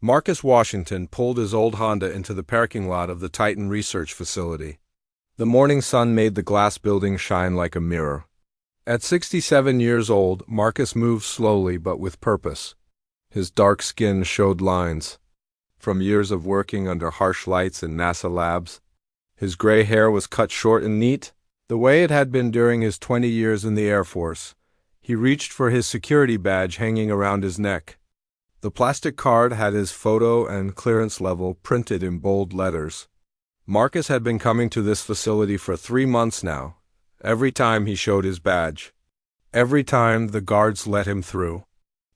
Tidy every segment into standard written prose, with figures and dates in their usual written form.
Marcus Washington pulled his old Honda into the parking lot of the Titan Research Facility. The morning sun made the glass building shine like a mirror. At 67 years old, Marcus moved slowly but with purpose. His dark skin showed lines from years of working under harsh lights in NASA labs. His gray hair was cut short and neat, the way it had been during his 20 years in the Air Force. He reached for his security badge hanging around his neck. The plastic card had his photo and clearance level printed in bold letters. Marcus had been coming to this facility for 3 months now. Every time he showed his badge. Every time the guards let him through.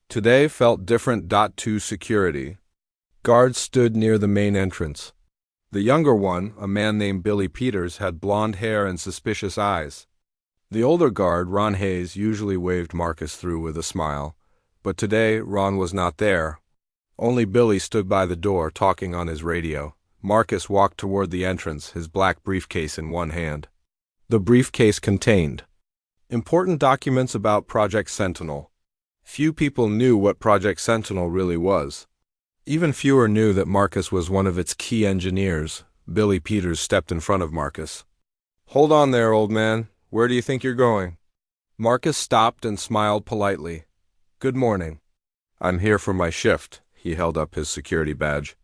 Today felt different. 2 Security. Guards stood near the main entrance. The younger one, a man named Billy Peters, had blonde hair and suspicious eyes. The older guard, Ron Hayes, usually waved Marcus through with a smile, but today Ron was not there. Only Billy stood by the door, talking on his radio. Marcus walked toward the entrance, his black briefcase in one hand. The briefcase contained important documents about Project Sentinel. Few people knew what Project Sentinel really was. Even fewer knew that Marcus was one of its key engineers. Billy Peters stepped in front of Marcus. "Hold on there, old man. Where do you think you're going?" Marcus stopped and smiled politely. "Good morning. I'm here for my shift." He held up his security badge.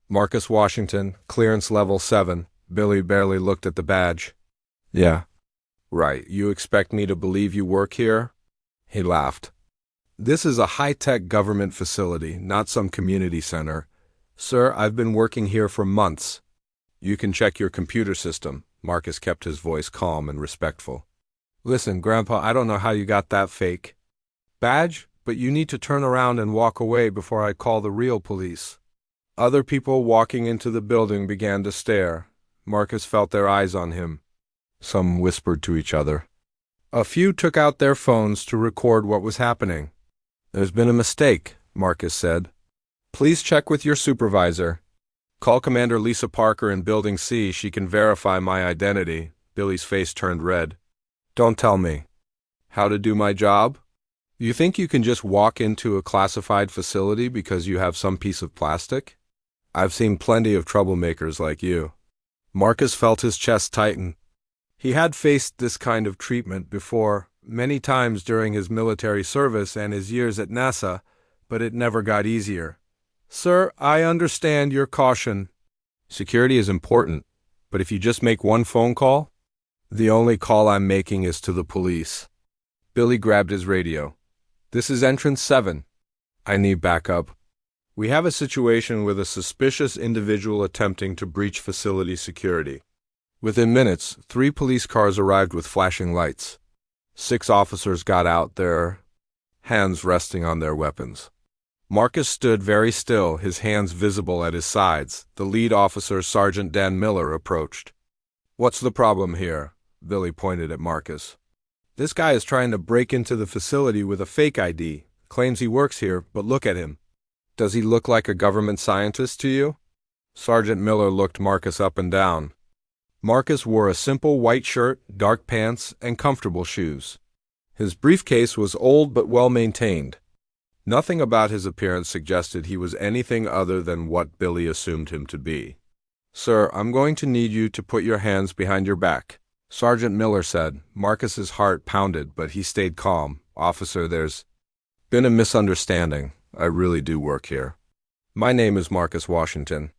Marcus Washington, clearance level 7. Billy barely looked at the badge. "Yeah." "Right. You expect me to believe you work here?" He laughed. "This is a high-tech government facility, not some community center. Sir, I've been working here for months." "You can check your computer system." Marcus kept his voice calm and respectful. "Listen, Grandpa, I don't know how you got that fake badge, but you need to turn around and walk away before I call the real police." Other people walking into the building began to stare. Marcus felt their eyes on him. Some whispered to each other. A few took out their phones to record what was happening. "There's been a mistake," Marcus said. "Please check with your supervisor. Call Commander Lisa Parker in Building C. She can verify my identity." Billy's face turned red. "Don't tell me. How to do my job? You think you can just walk into a classified facility because you have some piece of plastic? I've seen plenty of troublemakers like you." Marcus felt his chest tighten. He had faced this kind of treatment before, many times during his military service and his years at NASA, but it never got easier. "Sir, I understand your caution. Security is important, but if you just make one phone call?" "The only call I'm making is to the police." Billy grabbed his radio. "This is entrance 7. I need backup. We have a situation with a suspicious individual attempting to breach facility security." Within minutes, 3 police cars arrived with flashing lights. 6 officers got out, their hands resting on their weapons. Marcus stood very still, his hands visible at his sides. The lead officer, Sergeant Dan Miller, approached. "What's the problem here?" Billy pointed at Marcus. "This guy is trying to break into the facility with a fake ID. Claims he works here, but look at him. Does he look like a government scientist to you?" Sergeant Miller looked Marcus up and down. Marcus wore a simple white shirt, dark pants, and comfortable shoes. His briefcase was old but well-maintained. Nothing about his appearance suggested he was anything other than what Billy assumed him to be. "Sir, I'm going to need you to put your hands behind your back," Sergeant Miller said. Marcus's heart pounded, but he stayed calm. "Officer, there's been a misunderstanding. I really do work here. My name is Marcus Washington.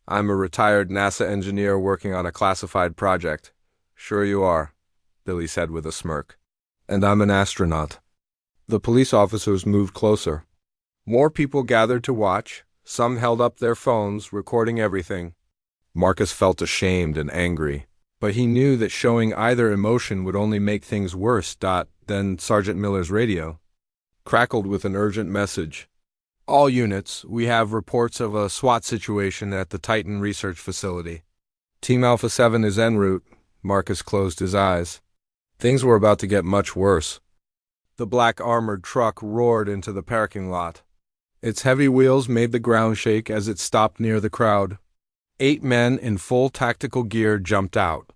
I'm a retired NASA engineer working on a classified project." "Sure you are," Billy said with a smirk. "And I'm an astronaut." The police officers moved closer. More people gathered to watch. Some held up their phones, recording everything. Marcus felt ashamed and angry, but he knew that showing either emotion would only make things worse. Then Sergeant Miller's radio crackled with an urgent message. "All units, we have reports of a SWAT situation at the Titan Research Facility. Team Alpha 7 is en route." Marcus closed his eyes. Things were about to get much worse. The black armored truck roared into the parking lot. Its heavy wheels made the ground shake as it stopped near the crowd. 8 men in full tactical gear jumped out.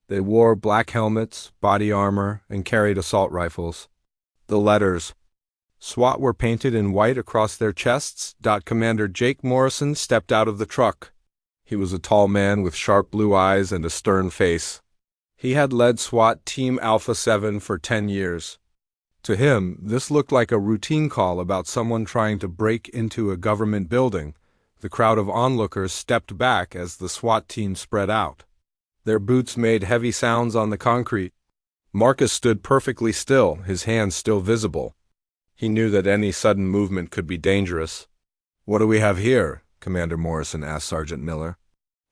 They wore black helmets, body armor, and carried assault rifles. The letters, SWAT were painted in white across their chests. Commander Jake Morrison stepped out of the truck. He was a tall man with sharp blue eyes and a stern face. He had led SWAT Team Alpha 7 for 10 years. To him, this looked like a routine call about someone trying to break into a government building. The crowd of onlookers stepped back as the SWAT team spread out. Their boots made heavy sounds on the concrete. Marcus stood perfectly still, his hands still visible. He knew that any sudden movement could be dangerous. "What do we have here?" Commander Morrison asked Sergeant Miller.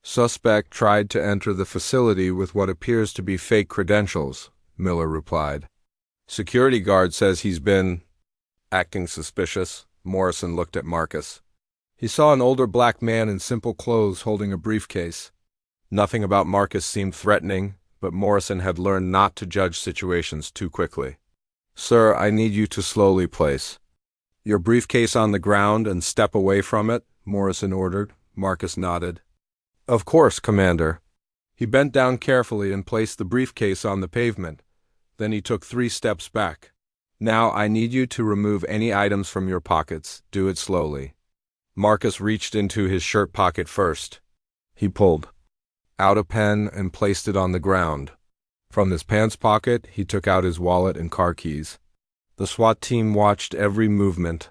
"Suspect tried to enter the facility with what appears to be fake credentials," Miller replied. "Security guard says he's been acting suspicious." Morrison looked at Marcus. He saw an older black man in simple clothes holding a briefcase. Nothing about Marcus seemed threatening, but Morrison had learned not to judge situations too quickly. "Sir, I need you to slowly place your briefcase on the ground and step away from it," Morrison ordered. Marcus nodded. "Of course, Commander." He bent down carefully and placed the briefcase on the pavement. Then he took 3 steps back. "Now I need you to remove any items from your pockets. Do it slowly." Marcus reached into his shirt pocket first. He pulled out a pen and placed it on the ground. From his pants pocket, he took out his wallet and car keys. The SWAT team watched every movement.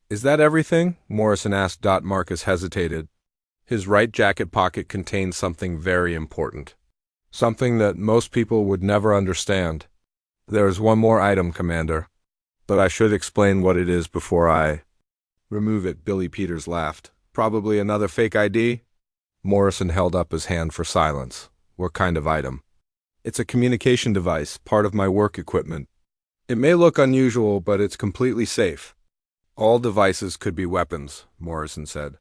"Is that everything?" Morrison asked. Marcus hesitated. His right jacket pocket contained something very important. Something that most people would never understand. "There is one more item, Commander. But I should explain what it is before I remove it." Billy Peters laughed. "Probably another fake ID?" Morrison held up his hand for silence. "What kind of item?" "It's a communication device, part of my work equipment. It may look unusual, but it's completely safe." "All devices could be weapons," Morrison said.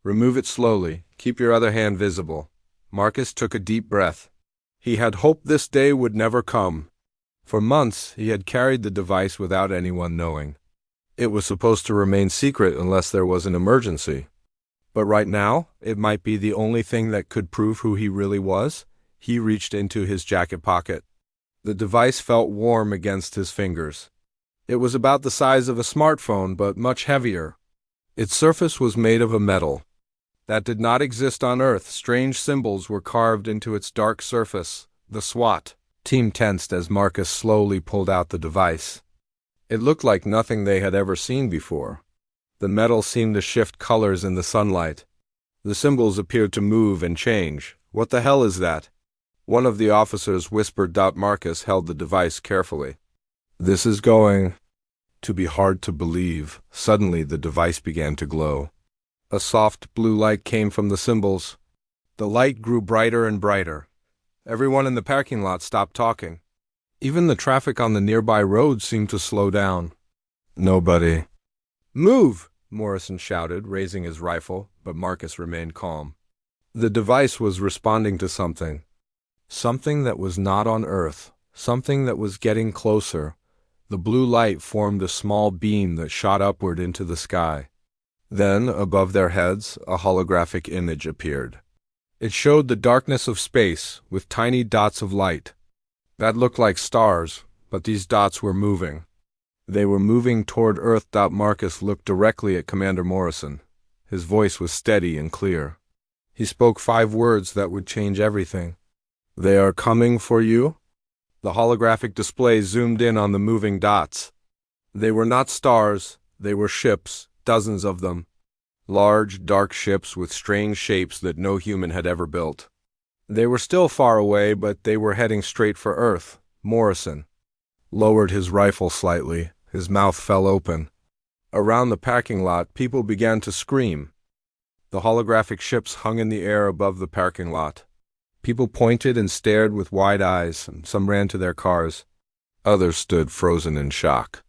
"Remove it slowly. Keep your other hand visible." Marcus took a deep breath. He had hoped this day would never come. For months, he had carried the device without anyone knowing. It was supposed to remain secret unless there was an emergency. But right now, it might be the only thing that could prove who he really was. He reached into his jacket pocket. The device felt warm against his fingers. It was about the size of a smartphone, but much heavier. Its surface was made of a metal that did not exist on Earth. Strange symbols were carved into its dark surface. The SWAT team tensed as Marcus slowly pulled out the device. It looked like nothing they had ever seen before. The metal seemed to shift colors in the sunlight. The symbols appeared to move and change. "What the hell is that?" one of the officers whispered. Marcus held the device carefully. "This is going to be hard to believe." Suddenly the device began to glow. A soft blue light came from the symbols. The light grew brighter and brighter. Everyone in the parking lot stopped talking. Even the traffic on the nearby road seemed to slow down. "Nobody move!" Morrison shouted, raising his rifle, but Marcus remained calm. The device was responding to something. Something that was not on Earth. Something that was getting closer. The blue light formed a small beam that shot upward into the sky. Then, above their heads, a holographic image appeared. It showed the darkness of space, with tiny dots of light. That looked like stars, but these dots were moving. They were moving toward Earth. Marcus looked directly at Commander Morrison. His voice was steady and clear. He spoke 5 words that would change everything. "They are coming for you?" The holographic display zoomed in on the moving dots. They were not stars, they were ships, dozens of them. Large, dark ships with strange shapes that no human had ever built. They were still far away, but they were heading straight for Earth. Morrison lowered his rifle slightly. His mouth fell open. Around the parking lot, people began to scream. The holographic ships hung in the air above the parking lot. People pointed and stared with wide eyes, and some ran to their cars. Others stood frozen in shock.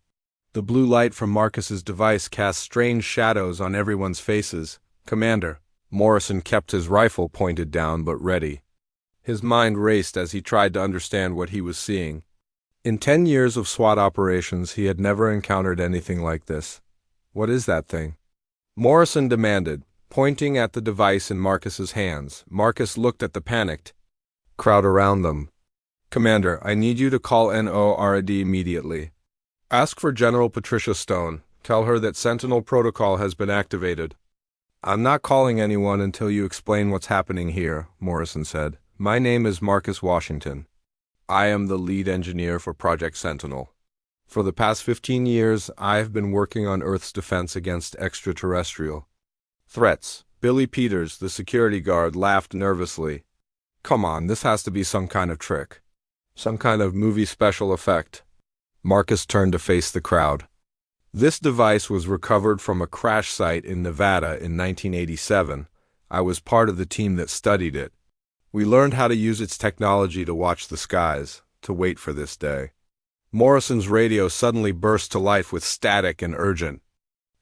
The blue light from Marcus's device cast strange shadows on everyone's faces. "Commander." Morrison kept his rifle pointed down but ready. His mind raced as he tried to understand what he was seeing. In 10 years of SWAT operations, he had never encountered anything like this. "What is that thing?" Morrison demanded, pointing at the device in Marcus's hands. Marcus looked at the panicked crowd around them. "Commander, I need you to call NORAD immediately." Ask for General Patricia Stone. Tell her that Sentinel Protocol has been activated. I'm not calling anyone until you explain what's happening here, Morrison said. My name is Marcus Washington. I am the lead engineer for Project Sentinel. For the past 15 years, I have been working on Earth's defense against extraterrestrial threats. Billy Peters, the security guard, laughed nervously. Come on, this has to be some kind of trick. Some kind of movie special effect. Marcus turned to face the crowd. This device was recovered from a crash site in Nevada in 1987. I was part of the team that studied it. We learned how to use its technology to watch the skies, to wait for this day. Morrison's radio suddenly burst to life with static and urgent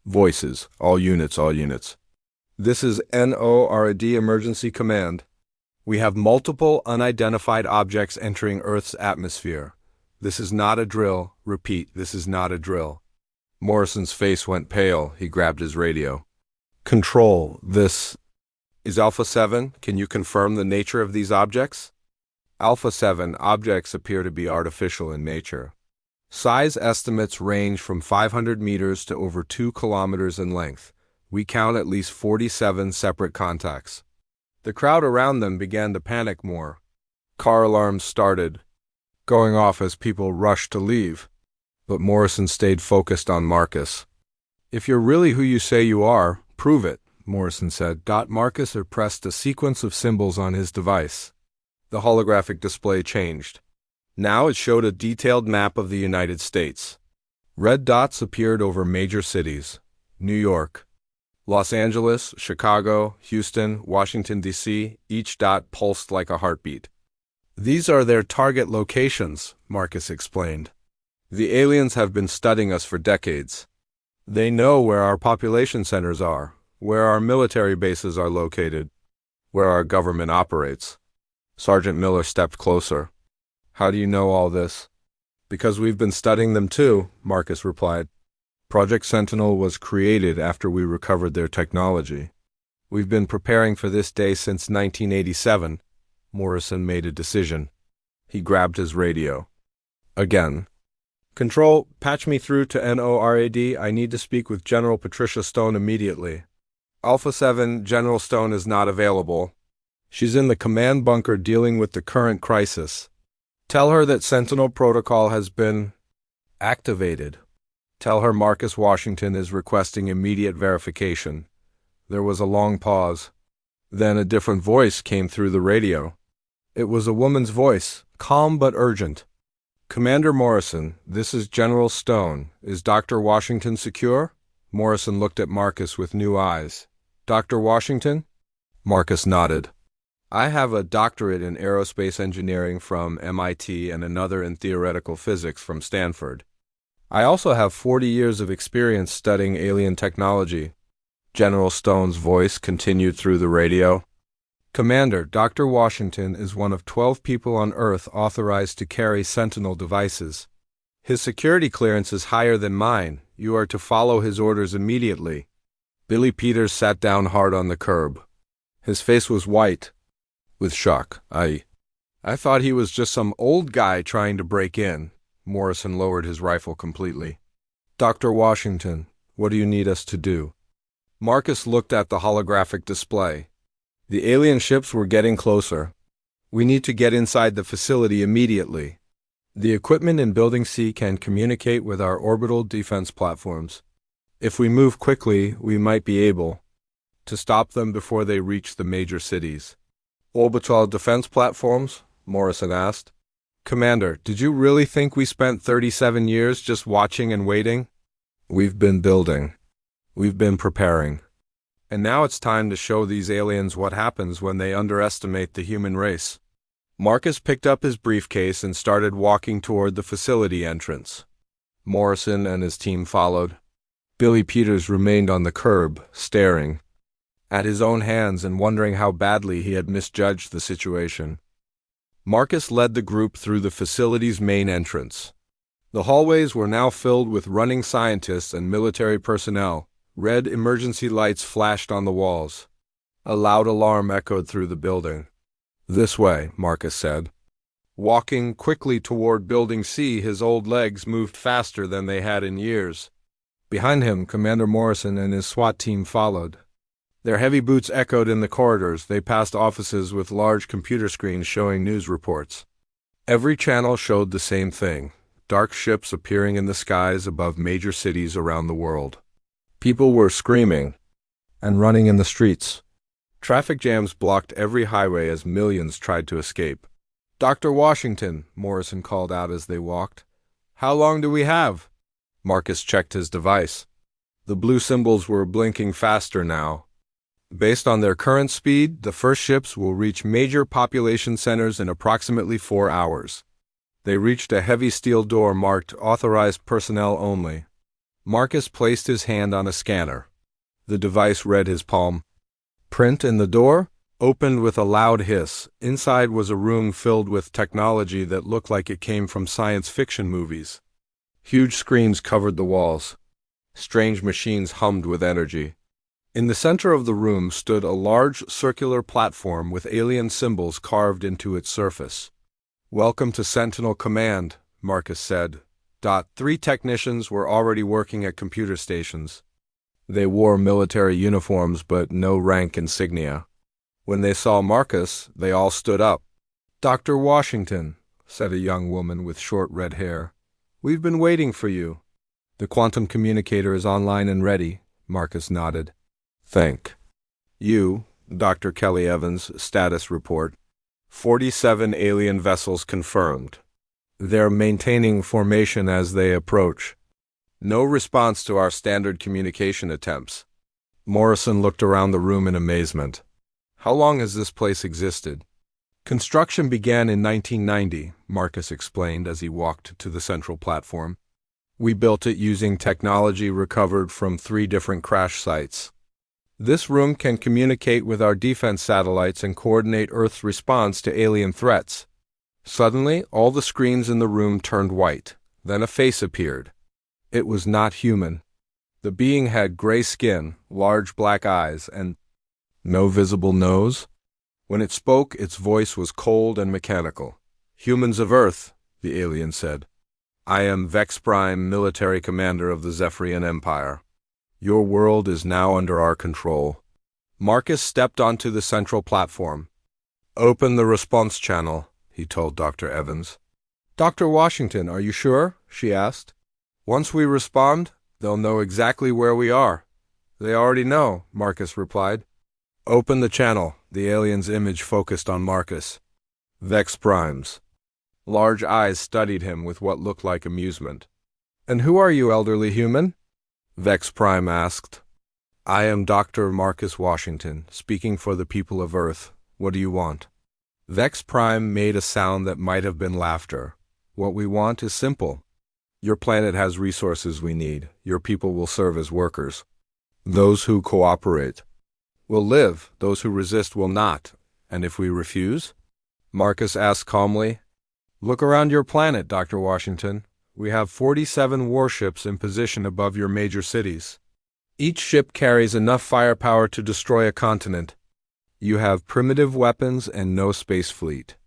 voices. All units, all units. This is NORAD Emergency Command. We have multiple unidentified objects entering Earth's atmosphere. This is not a drill. Repeat, this is not a drill. Morrison's face went pale. He grabbed his radio. Control, this is Alpha 7. Can you confirm the nature of these objects? Alpha 7, objects appear to be artificial in nature. Size estimates range from 500 meters to over 2 kilometers in length. We count at least 47 separate contacts. The crowd around them began to panic more. Car alarms started going off as people rushed to leave. But Morrison stayed focused on Marcus. If you're really who you say you are, prove it, Morrison said. Marcus had pressed a sequence of symbols on his device. The holographic display changed. Now it showed a detailed map of the United States. Red dots appeared over major cities: New York, Los Angeles, Chicago, Houston, Washington, D.C. Each dot pulsed like a heartbeat. These are their target locations, Marcus explained. The aliens have been studying us for decades. They know where our population centers are, where our military bases are located, where our government operates. Sergeant Miller stepped closer. How do you know all this? Because we've been studying them too, Marcus replied. Project Sentinel was created after we recovered their technology. We've been preparing for this day since 1987. Morrison made a decision. He grabbed his radio. Again. Control, patch me through to NORAD. I need to speak with General Patricia Stone immediately. Alpha 7, General Stone is not available. She's in the command bunker dealing with the current crisis. Tell her that Sentinel Protocol has been activated. Tell her Marcus Washington is requesting immediate verification. There was a long pause. Then a different voice came through the radio. It was a woman's voice, calm but urgent. Commander Morrison, this is General Stone. Is Dr. Washington secure? Morrison looked at Marcus with new eyes. Dr. Washington? Marcus nodded. I have a doctorate in aerospace engineering from MIT and another in theoretical physics from Stanford. I also have 40 years of experience studying alien technology. General Stone's voice continued through the radio. Commander, Dr. Washington is one of 12 people on Earth authorized to carry Sentinel devices. His security clearance is higher than mine. You are to follow his orders immediately. Billy Peters sat down hard on the curb. His face was white with shock. I thought he was just some old guy trying to break in. Morrison lowered his rifle completely. Dr. Washington, what do you need us to do? Marcus looked at the holographic display. The alien ships were getting closer. We need to get inside the facility immediately. The equipment in Building C can communicate with our orbital defense platforms. If we move quickly, we might be able to stop them before they reach the major cities. Orbital defense platforms? Morrison asked. Commander, did you really think we spent 37 years just watching and waiting? We've been building. We've been preparing. And now it's time to show these aliens what happens when they underestimate the human race. Marcus picked up his briefcase and started walking toward the facility entrance. Morrison and his team followed. Billy Peters remained on the curb, staring at his own hands and wondering how badly he had misjudged the situation. Marcus led the group through the facility's main entrance. The hallways were now filled with running scientists and military personnel. Red emergency lights flashed on the walls. A loud alarm echoed through the building. This way, Marcus said. Walking quickly toward Building C, his old legs moved faster than they had in years. Behind him, Commander Morrison and his SWAT team followed. Their heavy boots echoed in the corridors. They passed offices with large computer screens showing news reports. Every channel showed the same thing: dark ships appearing in the skies above major cities around the world. People were screaming and running in the streets. Traffic jams blocked every highway as millions tried to escape. "Dr. Washington," Morrison called out as they walked. "How long do we have?" Marcus checked his device. The blue symbols were blinking faster now. Based on their current speed, the first ships will reach major population centers in approximately 4 hours. They reached a heavy steel door marked "Authorized Personnel Only." Marcus placed his hand on a scanner. The device read his palm. Print in the door opened with a loud hiss. Inside was a room filled with technology that looked like it came from science fiction movies. Huge screens covered the walls. Strange machines hummed with energy. In the center of the room stood a large circular platform with alien symbols carved into its surface. "Welcome to Sentinel Command," Marcus said. 3 technicians were already working at computer stations. They wore military uniforms but no rank insignia. When they saw Marcus, they all stood up. "Dr. Washington," said a young woman with short red hair, "we've been waiting for you." "The quantum communicator is online and ready," Marcus nodded. "Thank you." Dr. Kelly Evans' status report. 47 alien vessels confirmed. They're maintaining formation as they approach. No response to our standard communication attempts. Morrison looked around the room in amazement. "How long has this place existed?" "Construction began in 1990, Marcus explained as he walked to the central platform. "We built it using technology recovered from 3 different crash sites. This room can communicate with our defense satellites and coordinate Earth's response to alien threats." Suddenly, all the screens in the room turned white. Then a face appeared. It was not human. The being had gray skin, large black eyes, and no visible nose. When it spoke, its voice was cold and mechanical. "Humans of Earth," the alien said. "I am Vex Prime, military commander of the Zephyrian Empire. Your world is now under our control." Marcus stepped onto the central platform. "Open the response channel," he told Dr. Evans. "Dr. Washington, are you sure?" she asked. "Once we respond, they'll know exactly where we are." "They already know," Marcus replied. "Open the channel." The alien's image focused on Marcus. "Vex Primes." Large eyes studied him with what looked like amusement. "And who are you, elderly human?" Vex Prime asked. "I am Dr. Marcus Washington, speaking for the people of Earth. What do you want?" Vex Prime made a sound that might have been laughter. "What we want is simple. Your planet has resources we need. Your people will serve as workers. Those who cooperate will live. Those who resist will not. And if we refuse?" Marcus asked calmly. "Look around your planet, Dr. Washington. We have 47 warships in position above your major cities. Each ship carries enough firepower to destroy a continent. You have primitive weapons and no space fleet.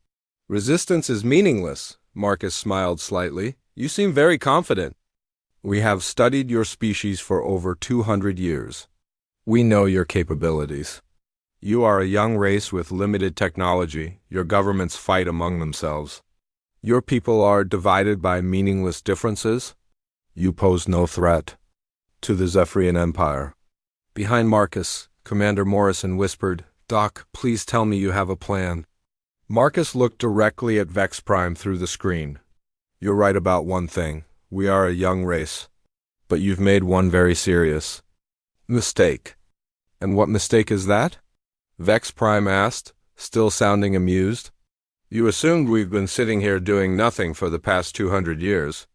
Resistance is meaningless." Marcus smiled slightly. "You seem very confident." "We have studied your species for over 200 years. We know your capabilities. You are a young race with limited technology. Your governments fight among themselves. Your people are divided by meaningless differences. You pose no threat to the Zephyrian Empire." Behind Marcus, Commander Morrison whispered, "Doc, please tell me you have a plan." Marcus looked directly at Vex Prime through the screen. "You're right about one thing. We are a young race. But you've made one very serious mistake." "And what mistake is that?" Vex Prime asked, still sounding amused. "You assumed we've been sitting here doing nothing for the past 200 years.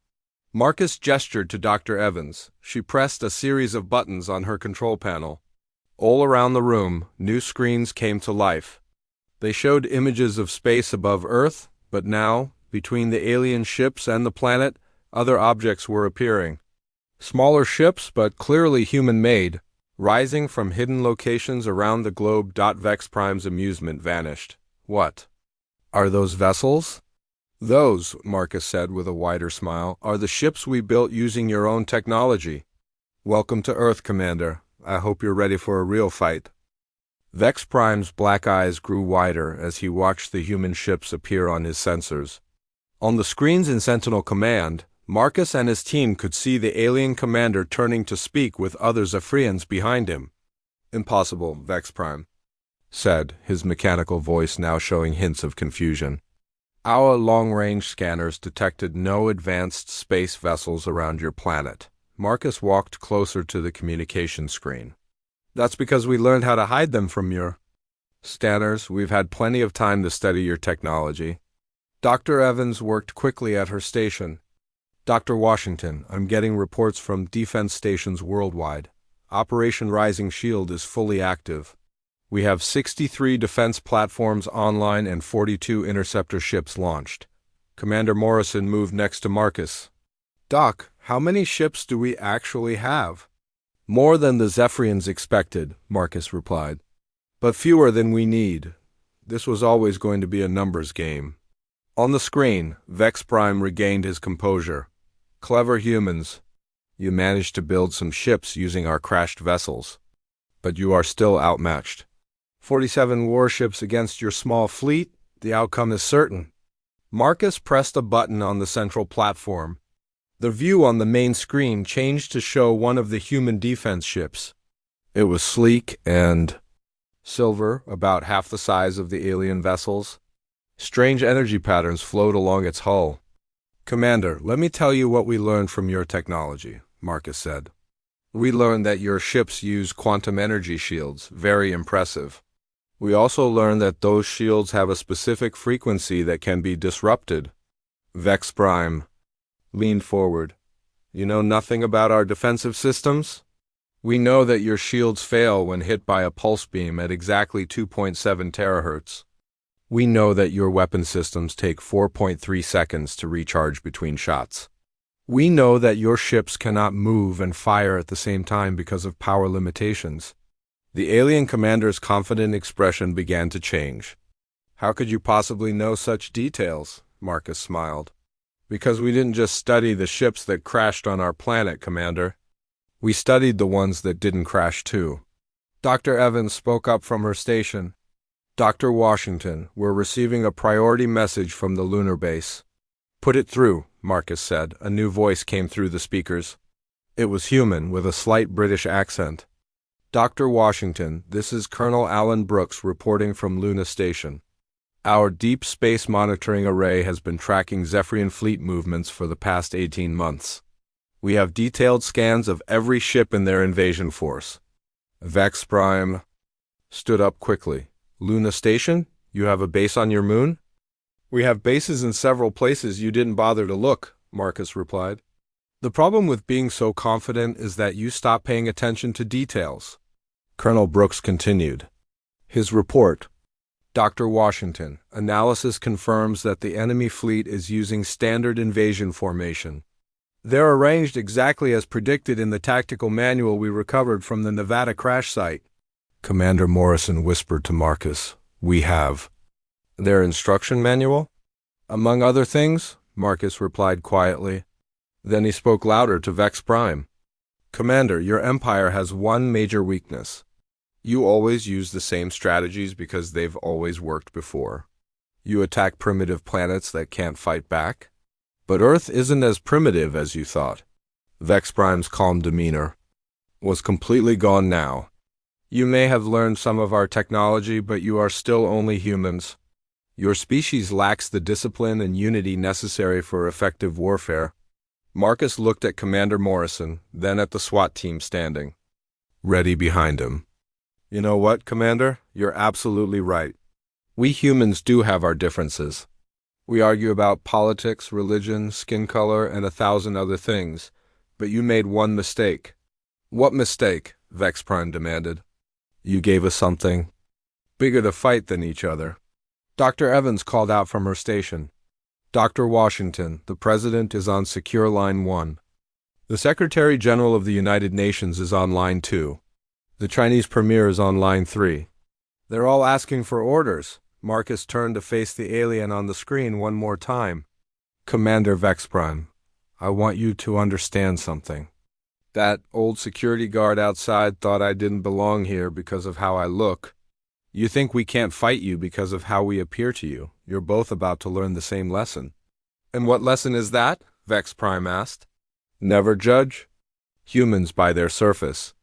Marcus gestured to Dr. Evans. She pressed a series of buttons on her control panel. All around the room, new screens came to life. They showed images of space above Earth, but now, between the alien ships and the planet, other objects were appearing. Smaller ships, but clearly human-made, rising from hidden locations around the globe. Vex Prime's amusement vanished. "What? Are those vessels?" Those, Marcus said with a wider smile, are the ships we built using your own technology. Welcome to Earth, Commander. I hope you're ready for a real fight. Vex Prime's black eyes grew wider as he watched the human ships appear on his sensors. On the screens in Sentinel Command, Marcus and his team could see the alien commander turning to speak with other Zephyrians behind him. Impossible, Vex Prime said, his mechanical voice now showing hints of confusion. Our long-range scanners detected no advanced space vessels around your planet. Marcus walked closer to the communication screen. That's because we learned how to hide them from your scanners. We've had plenty of time to study your technology. Dr. Evans worked quickly at her station. Dr. Washington, I'm getting reports from defense stations worldwide. Operation Rising Shield is fully active. We have 63 defense platforms online and 42 interceptor ships launched. Commander Morrison moved next to Marcus. Doc, how many ships do we actually have? More than the Zephyrians expected, Marcus replied. But fewer than we need. This was always going to be a numbers game. On the screen, Vex Prime regained his composure. Clever humans. You managed to build some ships using our crashed vessels. But you are still outmatched. 47 warships against your small fleet, the outcome is certain. Marcus pressed a button on the central platform. The view on the main screen changed to show one of the human defense ships. It was sleek and silver, about half the size of the alien vessels. Strange energy patterns flowed along its hull. Commander, let me tell you what we learned from your technology, Marcus said. We learned that your ships use quantum energy shields, very impressive. We also learned that those shields have a specific frequency that can be disrupted. Vex Prime leaned forward. You know nothing about our defensive systems? We know that your shields fail when hit by a pulse beam at exactly 2.7 terahertz. We know that your weapon systems take 4.3 seconds to recharge between shots. We know that your ships cannot move and fire at the same time because of power limitations. The alien commander's confident expression began to change. How could you possibly know such details? Marcus smiled. Because we didn't just study the ships that crashed on our planet, Commander. We studied the ones that didn't crash too. Dr. Evans spoke up from her station. Dr. Washington, we're receiving a priority message from the lunar base. Put it through, Marcus said. A new voice came through the speakers. It was human, with a slight British accent. Dr. Washington, this is Colonel Alan Brooks reporting from Luna Station. Our deep space monitoring array has been tracking Zephyrian fleet movements for the past 18 months. We have detailed scans of every ship in their invasion force. Vex Prime stood up quickly. Luna Station? You have a base on your moon? We have bases in several places you didn't bother to look, Marcus replied. The problem with being so confident is that you stop paying attention to details. Colonel Brooks continued. His report. Dr. Washington, analysis confirms that the enemy fleet is using standard invasion formation. They're arranged exactly as predicted in the tactical manual we recovered from the Nevada crash site. Commander Morrison whispered to Marcus, We have. Their instruction manual? Among other things, Marcus replied quietly. Then he spoke louder to Vex Prime. Commander, your empire has one major weakness. You always use the same strategies because they've always worked before. You attack primitive planets that can't fight back. But Earth isn't as primitive as you thought. Vex Prime's calm demeanor was completely gone now. You may have learned some of our technology, but you are still only humans. Your species lacks the discipline and unity necessary for effective warfare. Marcus looked at Commander Morrison, then at the SWAT team standing ready behind him. You know what, Commander? You're absolutely right. We humans do have our differences. We argue about politics, religion, skin color, and 1,000 other things. But you made one mistake. What mistake? Vex Prime demanded. You gave us something bigger to fight than each other. Dr. Evans called out from her station. Dr. Washington, the President is on Secure Line 1. The Secretary General of the United Nations is on Line 2. The Chinese Premier is on Line 3. They're all asking for orders. Marcus turned to face the alien on the screen one more time. Commander Vex Prime, I want you to understand something. That old security guard outside thought I didn't belong here because of how I look. You think we can't fight you because of how we appear to you. You're both about to learn the same lesson. And what lesson is that? Vex Prime asked. Never judge humans by their surface.